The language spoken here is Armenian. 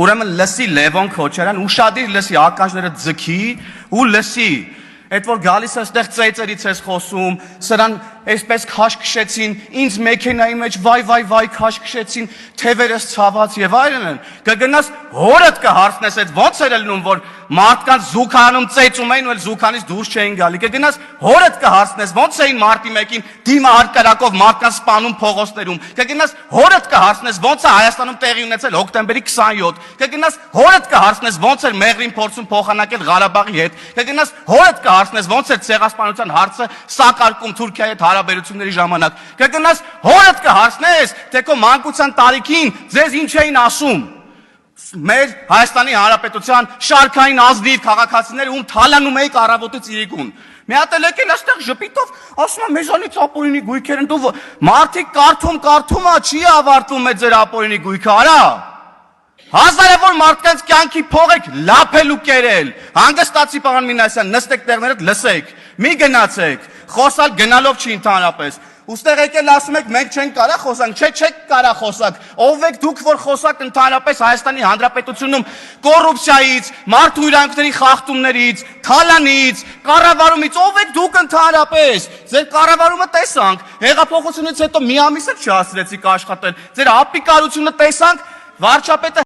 Ուրեմն լսի Լևոն Քոչարյան ուշադիր լսի ականջները ձգի ու լսի այդ որ գալիս է այդտեղ ծեծերից ես խոսում սրան այսպես քաշ քշեցին ինձ մեքենայի մեջ վայ քաշ քշեցին թևերս ցաված եւ այլն կգնաս հորդ կհարցնես այդ ոնց էր ելնում որ մարդկանց զուգանում ծեծում էին ու էլ զուգանից դուրս չէին գալի կգնաս հորդ կհարցնես ոնց էին մարտի 1-ին դիմահարկարակով մարդկանց սպանում փողոցներում կգնաս հորդ կհարցնես ոնց է Հայաստանում տեղի ունեցել հոկտեմբերի 27 կգնաս հորդ կհարցնես ոնց էր Մեղրին փորձում փոխանակել Ղարաբաղի հետ կգնաս հորդ կհարցնես ոնց էր ցեղասպանության հարցը սակարկում Թուրքիայի հետ հարաբերությունների ժամանակ կգնաս հորդ կհարցնես թե քո մանկության տարիքին ձեզ ինչ էին ասում մեր Հայաստանի Հանրապետության շարքային ազնիվ քաղաքացիները ում թալանում էիք առավոտից իրիկուն մի հատ էլ եկել այստեղ ժպիտով ասում եմ մեզանից ապօրինի գույքեր են դու մարդիկ կարդում չի ավարտվում է ձեր ապօրինի գույքը արա հազարավոր մարդկանց կյանքի փող եք լափելու կերել հանգստացի պարոն Մինասյան նստեք տեղներդ լսեք մի գնացեք խոսալ գնալով չի ընդհանրապես ուստեղ եկել ասում եք մենք չենք կարա խոսանք չեք կարա խոսակ ով եք դուք որ խոսակ ընդհանրապես Հայաստանի Հանրապետությունում կոռուպցիայից մարդու իրավունքների խախտումներից թալանից կառավարումից ով եք դուք ընդհանրապես ձեր կառավարումը տեսանք հեղափոխությունից հետո մի ամիս էլ չհասցրեցիք աշխատել ձեր ապիկարությունը տեսանք վարչապետը